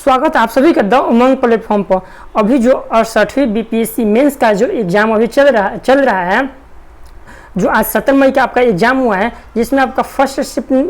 स्वागत है आप सभी का द उमंग प्लेटफॉर्म पर। अभी जो 68वीं बीपीएससी मेंस का जो एग्ज़ाम अभी चल रहा है, जो आज 17 मई का आपका एग्ज़ाम हुआ है, जिसमें आपका फर्स्ट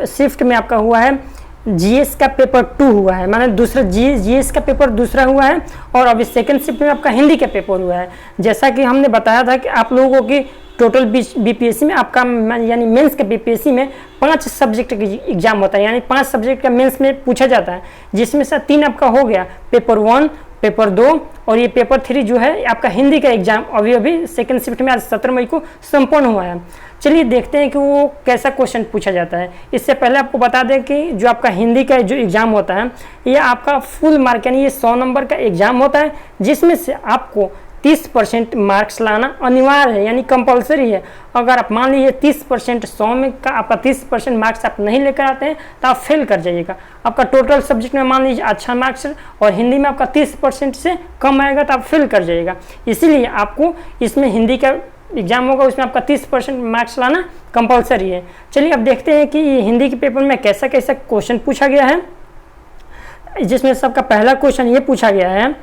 शिफ्ट में आपका हुआ है जीएस का पेपर 2 हुआ है, माने दूसरा जीएस का पेपर दूसरा हुआ है, और अभी सेकंड शिफ्ट में आपका हिंदी का पेपर हुआ है। जैसा कि हमने बताया था कि आप लोगों की टोटल बीपीएससी में आपका यानी मेंस का बीपीएससी में 5 सब्जेक्ट का एग्जाम होता है, यानी 5 सब्जेक्ट का मेंस में पूछा जाता है, जिसमें से 3 आपका हो गया, पेपर 1, पेपर 2 और ये पेपर 3 जो है आपका हिंदी का एग्जाम अभी सेकंड शिफ्ट में आज 17 मई को संपन्न हुआ है। चलिए देखते हैं कि वो कैसा क्वेश्चन पूछा जाता है। इससे पहले आपको बता दें कि जो आपका हिंदी का जो एग्ज़ाम होता है ये आपका फुल मार्क यानी ये 100 नंबर का एग्ज़ाम होता है, जिसमें से आपको 30% मार्क्स लाना अनिवार्य है, यानी कंपलसरी है। अगर आप मान लीजिए 30% 100 में का आपका 30% मार्क्स आप नहीं लेकर आते हैं तो आप फेल कर जाइएगा। आपका टोटल सब्जेक्ट में मान लीजिए अच्छा मार्क्स और हिंदी में आपका 30% से कम आएगा तो आप फेल कर जाइएगा। इसीलिए आपको इसमें हिंदी का एग्जाम होगा, उसमें आपका 30% मार्क्स लाना कंपलसरी है। चलिए अब देखते हैं कि ये हिंदी के पेपर में कैसा कैसा क्वेश्चन पूछा गया है, जिसमें सबका पहला क्वेश्चन ये पूछा गया है।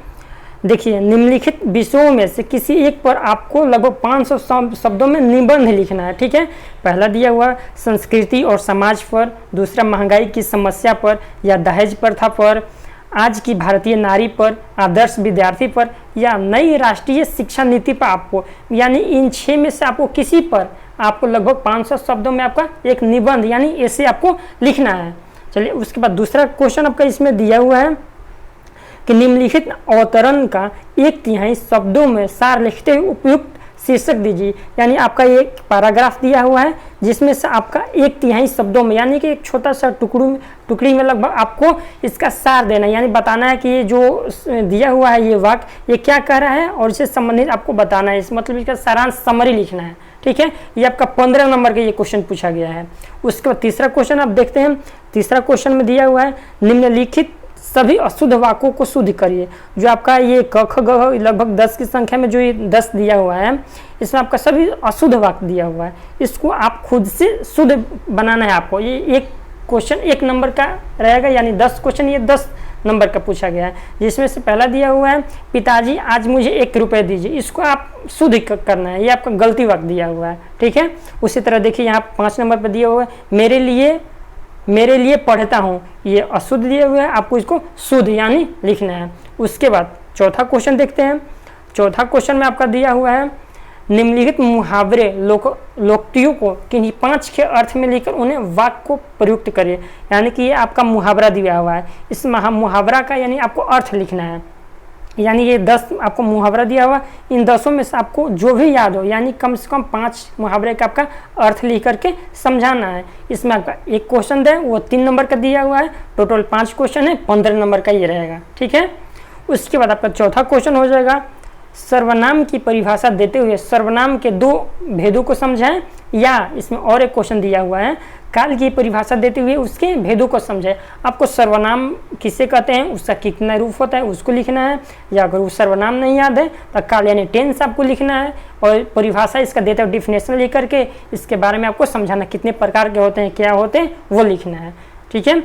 देखिए, निम्नलिखित विषयों में से किसी एक पर आपको लगभग 500 शब्दों में निबंध लिखना है। ठीक है, पहला दिया हुआ संस्कृति और समाज पर, दूसरा महंगाई की समस्या पर या दहेज प्रथा पर, आज की भारतीय नारी पर, आदर्श विद्यार्थी पर या नई राष्ट्रीय शिक्षा नीति पर। आपको यानी इन 6 में से आपको किसी पर आपको लगभग 500 शब्दों में आपका एक निबंध यानी ऐसे आपको लिखना है। चलिए उसके बाद दूसरा क्वेश्चन आपका इसमें दिया हुआ है कि निम्नलिखित अवतरण का 1/3 शब्दों में सार लिखते हुए उपयुक्त शीर्षक दीजिए। यानी आपका एक पैराग्राफ दिया हुआ है, जिसमें से आपका 1/3 शब्दों में यानी कि एक छोटा सा टुकड़ी में लगभग आपको इसका सार देना है, यानी बताना है कि ये जो दिया हुआ है ये वाक्य ये क्या कह रहा है और इससे संबंधित आपको बताना है, इस मतलब इसका सारांश समरी लिखना है। ठीक है, ये आपका 15 नंबर का ये क्वेश्चन पूछा गया है। उसके बाद तीसरा क्वेश्चन आप देखते हैं। तीसरा क्वेश्चन में दिया हुआ है निम्नलिखित सभी अशुद्ध वाक्यों को शुद्ध करिए। जो आपका ये क ख ग लगभग 10 की संख्या में जो ये 10 दिया हुआ है, इसमें आपका सभी अशुद्ध वाक्य दिया हुआ है, इसको आप खुद से शुद्ध बनाना है आपको। ये एक क्वेश्चन 1 नंबर का रहेगा, यानी 10 क्वेश्चन ये 10 नंबर का पूछा गया है, जिसमें से पहला दिया हुआ है पिताजी आज मुझे 1 रुपये दीजिए। इसको आप शुद्ध करना है, ये आपका गलती वाक्य दिया हुआ है। ठीक है, उसी तरह देखिए यहाँ 5 नंबर पर दिया हुआ है मेरे लिए पढ़ता हूँ, ये अशुद्ध दिए हुए हैं, आपको इसको शुद्ध यानी लिखना है। उसके बाद चौथा क्वेश्चन देखते हैं। चौथा क्वेश्चन में आपका दिया हुआ है निम्नलिखित मुहावरे लोकोक्तियों को किन्हीं 5 के अर्थ में लेकर उन्हें वाक्य को प्रयुक्त करिए। यानी कि ये आपका मुहावरा दिया हुआ है, इस मुहावरा का यानी आपको अर्थ लिखना है। यानी ये 10 आपको मुहावरा दिया हुआ, इन 10 में से आपको जो भी याद हो यानी कम से कम 5 मुहावरे का आपका अर्थ लिख करके समझाना है। इसमें आपका एक क्वेश्चन है वो 3 नंबर का दिया हुआ है, टोटल 5 क्वेश्चन है, 15 नंबर का ये रहेगा। ठीक है, उसके बाद आपका चौथा क्वेश्चन हो जाएगा सर्वनाम की परिभाषा देते हुए सर्वनाम के 2 भेदों को समझाएं, या इसमें और एक क्वेश्चन दिया हुआ है काल की परिभाषा देते हुए उसके भेदों को समझे। आपको सर्वनाम किसे कहते हैं, उसका कितना रूप होता है उसको लिखना है, या अगर वो सर्वनाम नहीं याद है तो काल यानी टेंस आपको लिखना है, और परिभाषा इसका देते हुए डिफिनेशन लेकर के इसके बारे में आपको समझाना कितने प्रकार के होते हैं, क्या होते हैं वो लिखना है। ठीक है,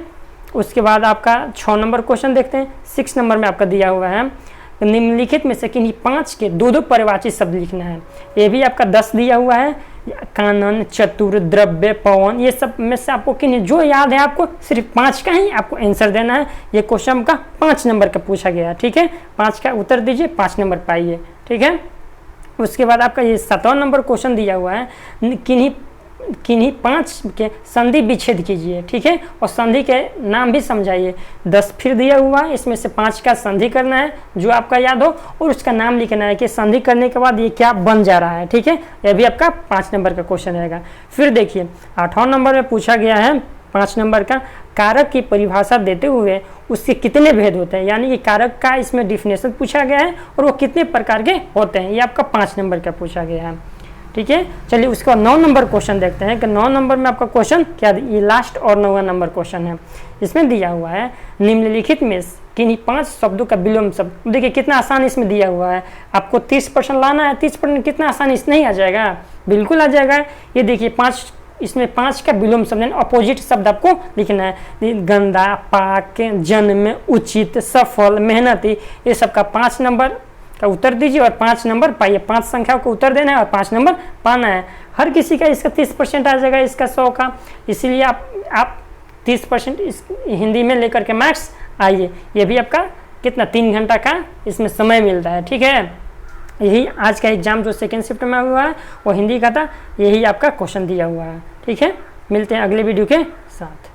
उसके बाद आपका 6 नंबर क्वेश्चन देखते हैं। 6 नंबर में आपका दिया हुआ है निम्नलिखित में से किन्हीं 5 के 2 परिवाची शब्द लिखना है। ये भी आपका 10 दिया हुआ है, कानन, चतुर, द्रव्य, पवन, ये सब में से आपको किन्हीं जो याद है आपको सिर्फ 5 का ही आपको आंसर देना है। ये क्वेश्चन का 5 नंबर का पूछा गया है। ठीक है, 5 का उत्तर दीजिए, 5 नंबर पाइए। ठीक है, उसके बाद आपका ये 7वां नंबर क्वेश्चन दिया हुआ है किन्हीं 5 के संधि विच्छेद कीजिए। ठीक है, और संधि के नाम भी समझाइए। 10 फिर दिया हुआ है, इसमें से 5 का संधि करना है जो आपका याद हो, और उसका नाम लिखना है कि संधि करने के बाद ये क्या बन जा रहा है। ठीक है, यह भी आपका 5 नंबर का क्वेश्चन रहेगा। फिर देखिए 8वां नंबर में पूछा गया है 5 नंबर का कारक की परिभाषा देते हुए उसके कितने भेद होते हैं, यानी कि कारक का इसमें डिफिनेशन पूछा गया है और वो कितने प्रकार के होते हैं, ये आपका 5 नंबर का पूछा गया है। ठीक है, चलिए उसके बाद 9 नंबर क्वेश्चन देखते हैं कि 9 नंबर में आपका क्वेश्चन क्या, ये लास्ट और 9वां नंबर क्वेश्चन है। इसमें दिया हुआ है निम्नलिखित में किन्हीं 5 शब्दों का विलोम शब्द। देखिए कितना आसान इसमें दिया हुआ है, आपको 30% लाना है, 30% कितना आसान इसमें नहीं आ जाएगा, बिल्कुल आ जाएगा। ये देखिए 5 इसमें 5 का विलोम शब्द यानी अपोजिट शब्द आपको लिखना है। गंदा, पाक, जन्म, उचित, सफल, मेहनती, ये सब का 5 नंबर का उत्तर दीजिए और 5 नंबर पाइए। 5 संख्याओं को उत्तर देना है और 5 नंबर पाना है। हर किसी का इसका 30% आ जाएगा, इसका 100 का, इसीलिए आप 30% इस हिंदी में लेकर के मार्क्स आइए। ये भी आपका कितना 3 घंटा का इसमें समय मिलता है, ठीक है। यही आज का एग्जाम जो सेकेंड शिफ्ट में हुआ है वो हिंदी का था, यही आपका क्वेश्चन दिया हुआ है, ठीक है। मिलते हैं अगले वीडियो के साथ।